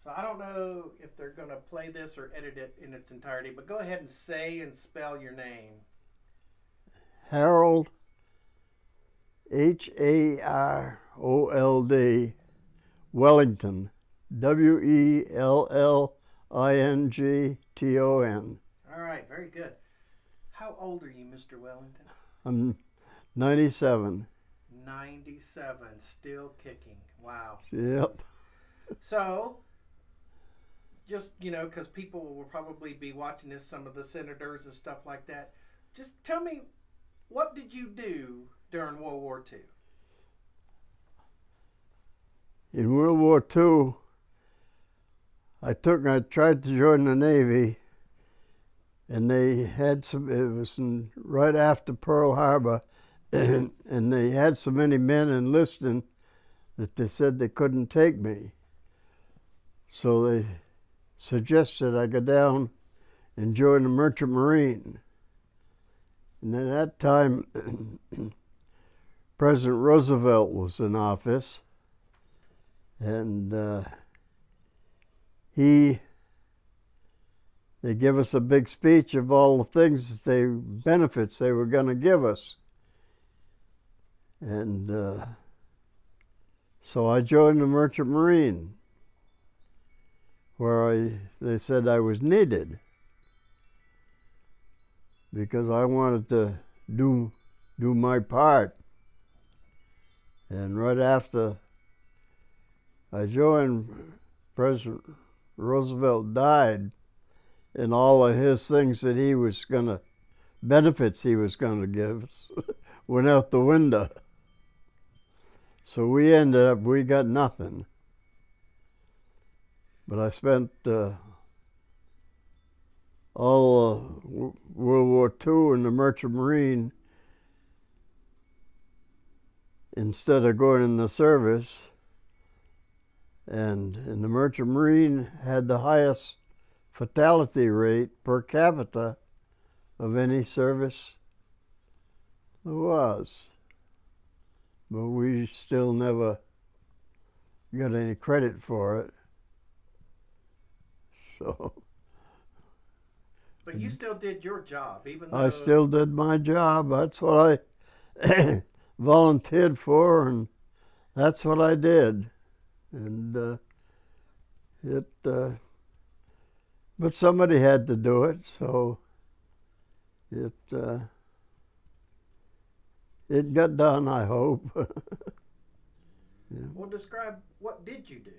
So I don't know if they're going to play this or edit it in its entirety, but go ahead and say and spell your name. Harold, Harold Wellington, Wellington. All right, very good. How old are you, Mr. Wellington? I'm 97. 97, still kicking. Wow. Yep. So, just, because people will probably be watching this, some of the senators and stuff like that, just tell me, what did you do during World War II? In World War II, I tried to join the Navy, and they had it was right after Pearl Harbor, and they had so many men enlisting that they said they couldn't take me. So they suggested I go down and join the Merchant Marine. And at that time, President Roosevelt was in office, and they gave us a big speech of all the benefits they were going to give us. And so I joined the Merchant Marine, where they said I was needed because I wanted to do my part. And right after I joined, President Roosevelt died, and all of his things that benefits he was going to give us went out the window. So we got nothing. But I spent all World War II in the Merchant Marine instead of going in the service. And the Merchant Marine had the highest fatality rate per capita of any service there was. But we still never got any credit for it. So. But you still did your job, even though... I still did my job. That's what I volunteered for, and that's what I did. And but somebody had to do it, so it got done, I hope. Yeah. Well, describe, what did you do?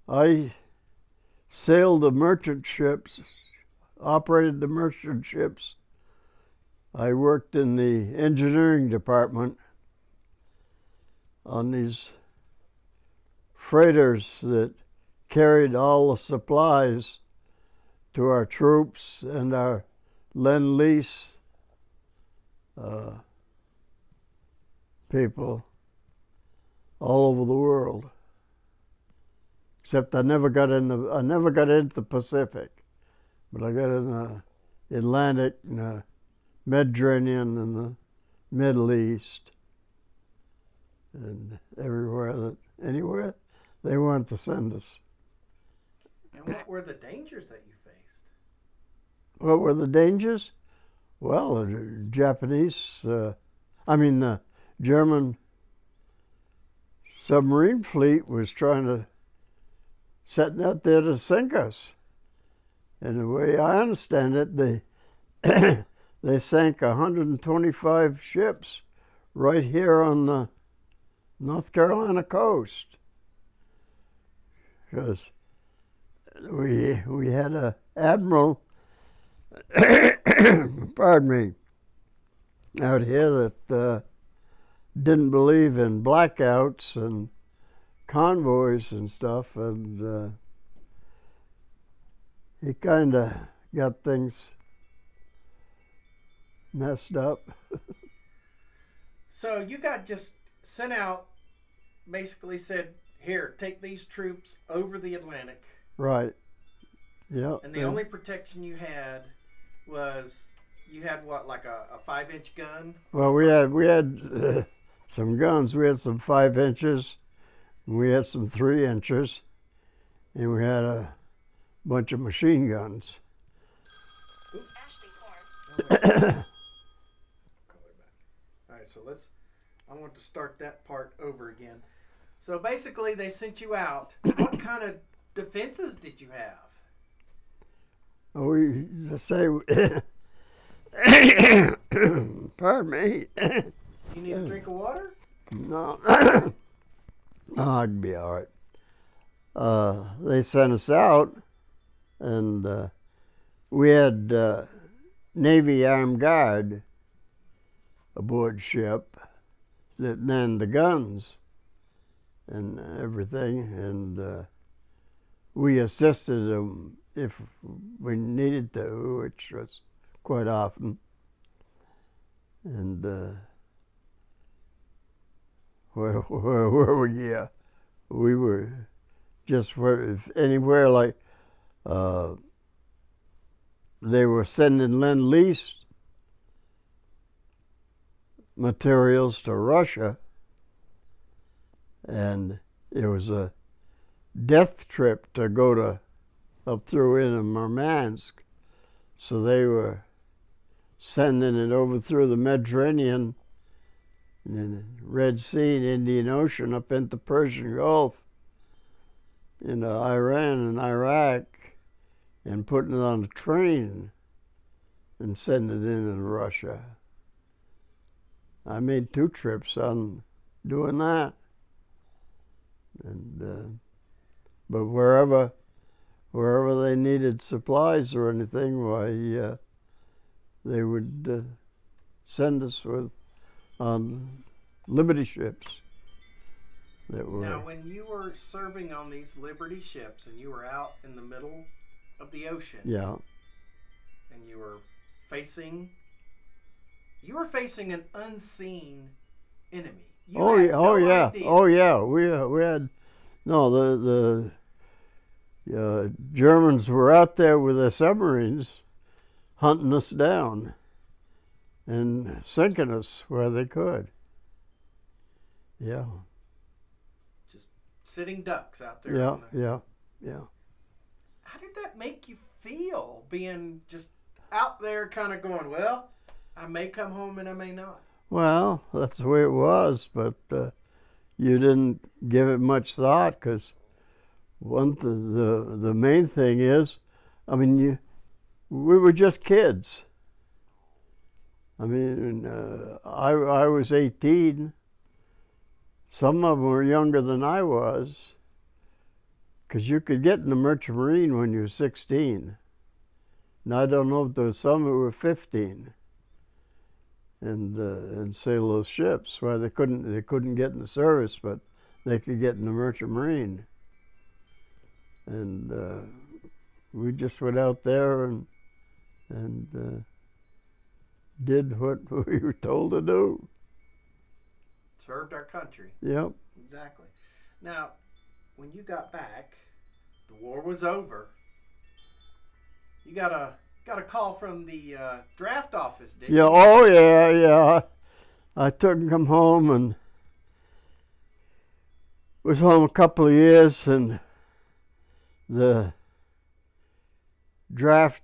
I sailed the merchant ships, operated the merchant ships. I worked in the engineering department on these freighters that carried all the supplies to our troops and our Lend-Lease people all over the world. Except I never got into the Pacific, but I got in the Atlantic and the Mediterranean and the Middle East, and anywhere they wanted to send us. And what were the dangers that you faced? What were the dangers? Well, the German submarine fleet was setting out there to sink us. And the way I understand it, they sank 125 ships right here on the North Carolina coast. Because we had an admiral, pardon me, out here that didn't believe in blackouts and convoys and stuff, and he kind of got things messed up. So you got just sent out, basically said, here, take these troops over the Atlantic. Right. Yeah. And the only protection you had was, you had what, like a 5-inch gun? Well, we had some guns. We had some 5 inches. We had some 3-inchers, and we had a bunch of machine guns. All right, so I want to start that part over again. So basically, they sent you out. What kind of defenses did you have? We just say, pardon me. You need a drink of water? No, I'd be all right. They sent us out, and we had Navy Armed Guard aboard ship that manned the guns and everything, and we assisted them if we needed to, which was quite often. And where were we? Yeah, we were just if anywhere like they were sending Lend-Lease materials to Russia, and it was a death trip to go to up through into Murmansk, so they were sending it over through the Mediterranean and the Red Sea and Indian Ocean up into Persian Gulf into Iran and Iraq, and putting it on a train and sending it into Russia. I made 2 trips on doing that, and but wherever they needed supplies or anything, why they would send us on Liberty ships. That were, now, when you were serving on these Liberty ships and you were out in the middle of the ocean, yeah, and you were facing an unseen enemy. Oh yeah. We had the Germans were out there with their submarines, hunting us down and sinking us where they could. Yeah. Just sitting ducks out there. Yeah. How did that make you feel, being just out there kind of going, well, I may come home and I may not? Well, that's the way it was, but you didn't give it much thought, because the main thing is, I mean, we were just kids. I mean, I was 18. Some of them were younger than I was, because you could get in the Merchant Marine when you were 16. And I don't know if there was some who were 15. And sail those ships. Well, they couldn't get in the service, but they could get in the Merchant Marine. And we just went out there and did what we were told to do. Served our country. Yep. Exactly. Now, when you got back, the war was over. You got a call from the draft office, didn't you? Yeah. Oh yeah. I took him home and was home a couple of years, and the draft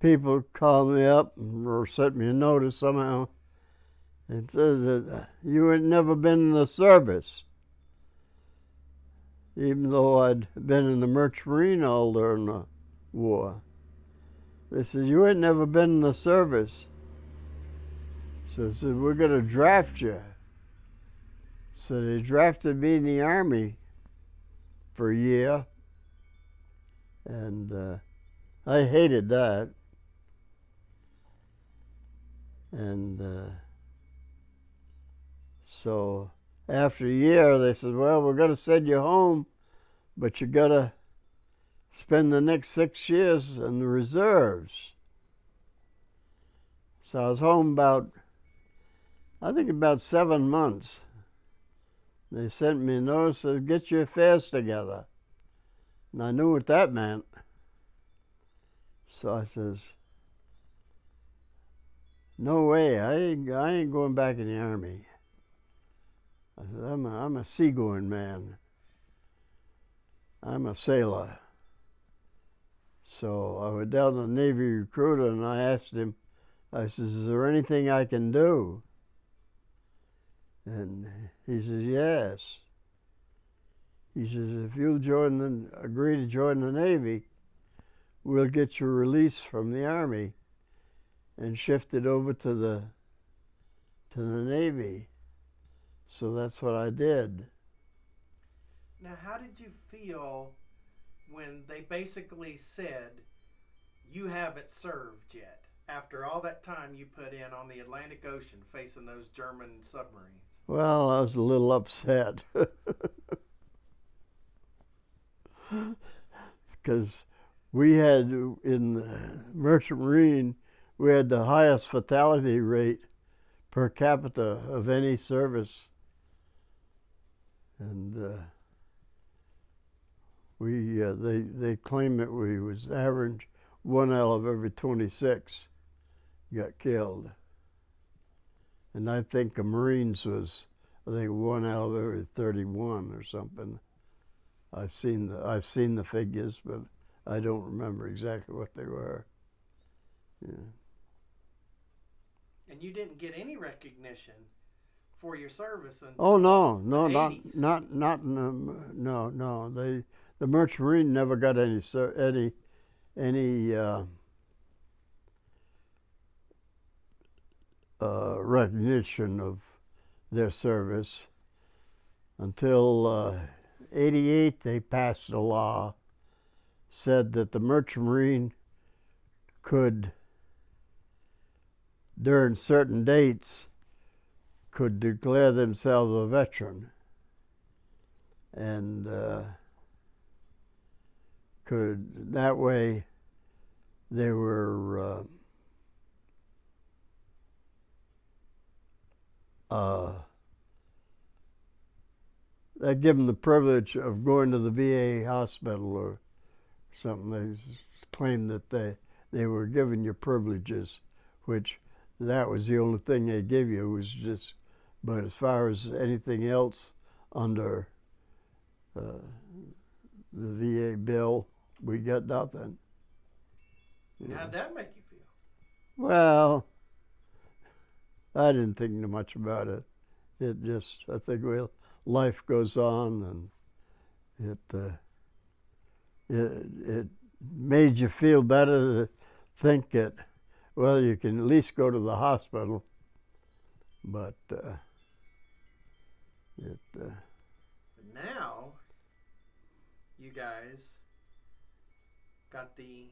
people called me up or sent me a notice somehow. It says that you had never been in the service, even though I'd been in the Merchant Marine all during the war. They said, you ain't never been in the service. So I said, we're going to draft you. So they drafted me in the Army for a year, and I hated that. And so after a year, they said, well, we're going to send you home, but you got to spend the next 6 years in the reserves. So I was home about 7 months. They sent me a notice that says, get your affairs together. And I knew what that meant. So I says, no way, I ain't going back in the Army. I said, I'm a seagoing man. I'm a sailor. So I went down to the Navy recruiter and I asked him, I said, is there anything I can do? And he says, yes. He says, if you'll agree to join the Navy, we'll get your release from the Army and shift it over to the Navy. So that's what I did. Now, how did you feel when they basically said, you haven't served yet, after all that time you put in on the Atlantic Ocean facing those German submarines? Well, I was a little upset because we had, in the Merchant Marine, we had the highest fatality rate per capita of any service. And they claim that we was average 1 out of every 26 got killed. And I think the Marines was, I think 1 out of every 31 or something. I've seen the figures, but I don't remember exactly what they were. Yeah. And you didn't get any recognition for your service until Oh no, the no, 80s. not no. The Merchant Marine never got any recognition of their service until '88. They passed a law, said that the Merchant Marine could, during certain dates, could declare themselves a veteran, and could, that way they were that give them the privilege of going to the VA hospital or something. They claimed that they were giving you privileges, which that was the only thing they gave you, was just, but as far as anything else under the VA bill, we got nothing. Yeah. How'd that make you feel? Well, I didn't think much about it. It just, I think, well, life goes on, and it made you feel better to think that, well, you can at least go to the hospital, but But now, you guys got the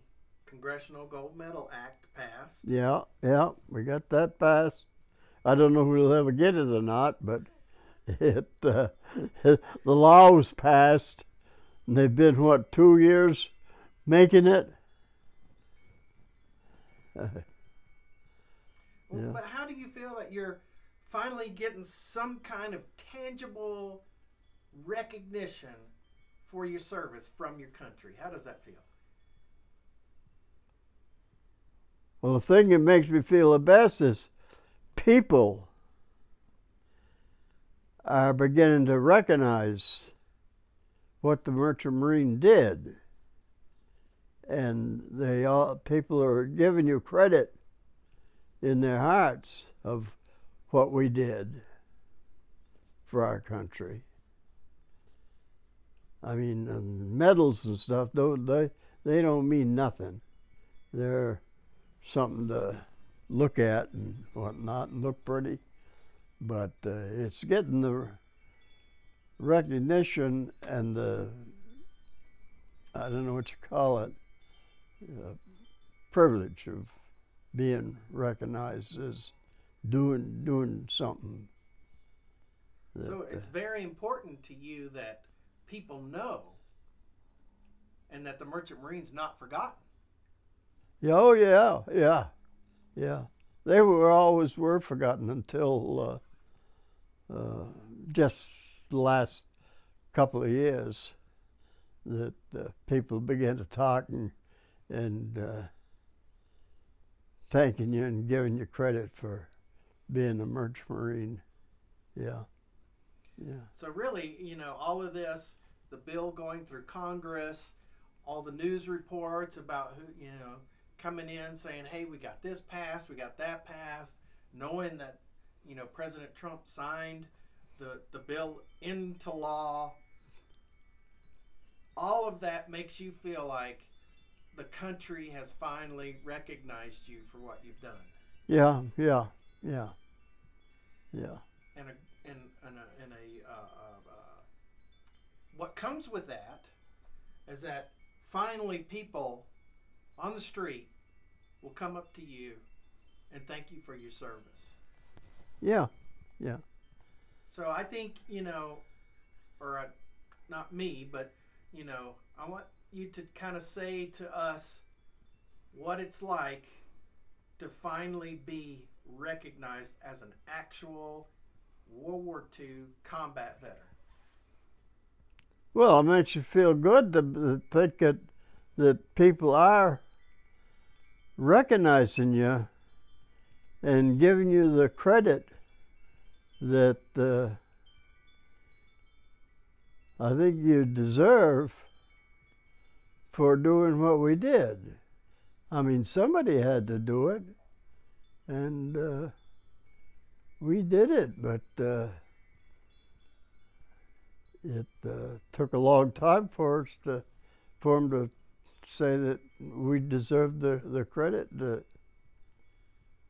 Congressional Gold Medal Act passed. yeah, we got that passed. I don't know if we'll ever get it or not, but the law was passed, and they've been, what, 2 years making it? Yeah. But how do you feel that you're finally getting some kind of tangible recognition for your service from your country? How does that feel? Well, the thing that makes me feel the best is people are beginning to recognize what the Merchant Marine did, and people are giving you credit in their hearts of what we did for our country. I mean, medals and stuff, they don't mean nothing. They're something to look at and whatnot and look pretty, but it's getting the recognition and the, I don't know what you call it, privilege of being recognized as doing something. So it's very important to you that people know, and that the Merchant Marine's not forgotten. Oh yeah. They always were forgotten until just the last couple of years that people began to talk and thanking you and giving you credit for being a Merchant Marine. Yeah. Yeah. So really, all of this, the bill going through Congress, all the news reports about who, coming in saying, "Hey, we got this passed, we got that passed," knowing that, President Trump signed the bill into law. All of that makes you feel like the country has finally recognized you for what you've done. Yeah. Yeah. Yeah. Yeah. And what comes with that is that finally people on the street will come up to you and thank you for your service. Yeah. Yeah. So I think, not me, but, I want you to kind of say to us what it's like to finally be recognized as an actual World War II combat veteran. Well, it makes you feel good to think that people are recognizing you and giving you the credit that I think you deserve for doing what we did. I mean, somebody had to do it, and we did it, but it took a long time for them to say that we deserved the credit that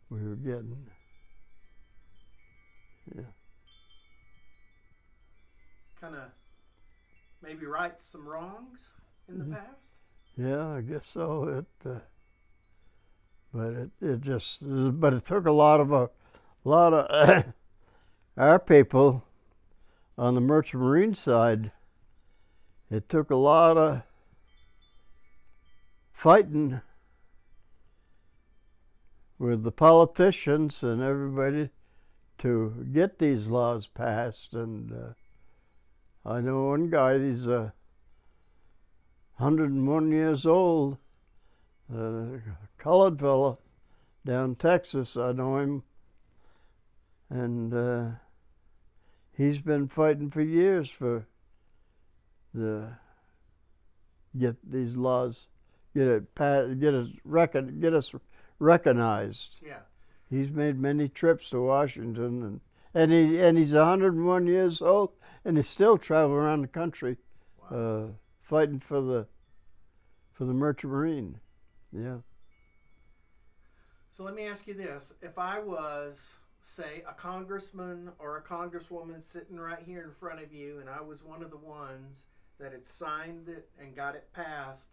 we were getting. Yeah. Kind of maybe right some wrongs in the past. Yeah, I guess so. But it took a lot of our people on the merchant marine side. It took a lot of fighting with the politicians and everybody to get these laws passed. And I know one guy, he's 101 years old, a colored fellow down in Texas. I know him, and he's been fighting for years for get these laws, get us recognized. Yeah. He's made many trips to Washington, and he's 101 years old, and he's still traveling around the country, Wow. fighting for the merchant marine. Yeah. So let me ask you this: if I was, say, a congressman or a congresswoman sitting right here in front of you, and I was one of the ones that had signed it and got it passed,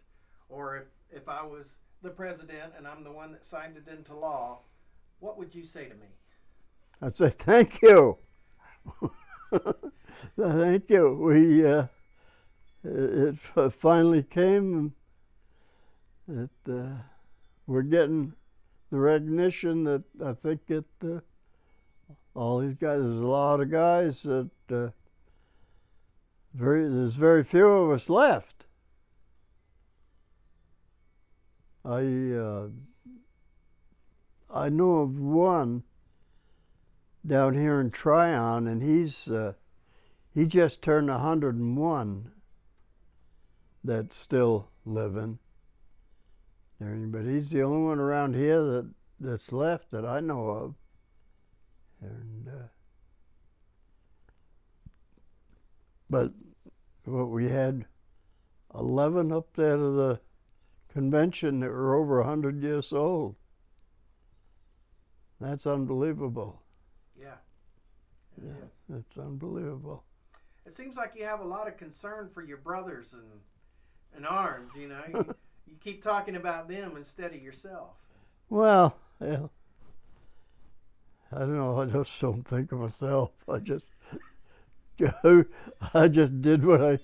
or if I was the president and I'm the one that signed it into law, what would you say to me? I'd say thank you. Thank you. It finally came. We're getting the recognition that I think all these guys. There's a lot of guys that there's very few of us left. I know of one down here in Tryon, and he just turned 101. That's still living. But he's the only one around here that's left that I know of. And but what we had 11 up there to the convention that were over 100 years old. That's unbelievable. Yeah. Yeah, that's unbelievable. It seems like you have a lot of concern for your brothers in arms. You keep talking about them instead of yourself. Well, yeah. I don't know. I just don't think of myself. I just did what I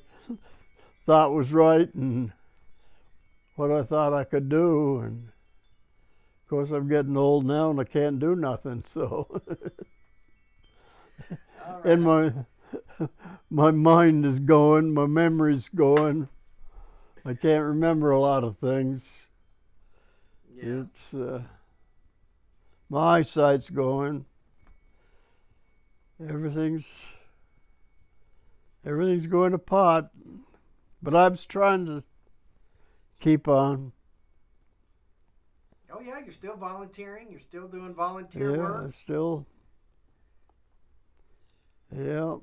thought was right and what I thought I could do. And of course, I'm getting old now and I can't do nothing. So, All right. and my mind is going, my memory's going. I can't remember a lot of things. Yeah. It's my eyesight's going. Everything's everything's going to pot. But I was trying to keep on. Oh yeah, you're still volunteering. You're still doing volunteer Yeah, work. still. Yeah.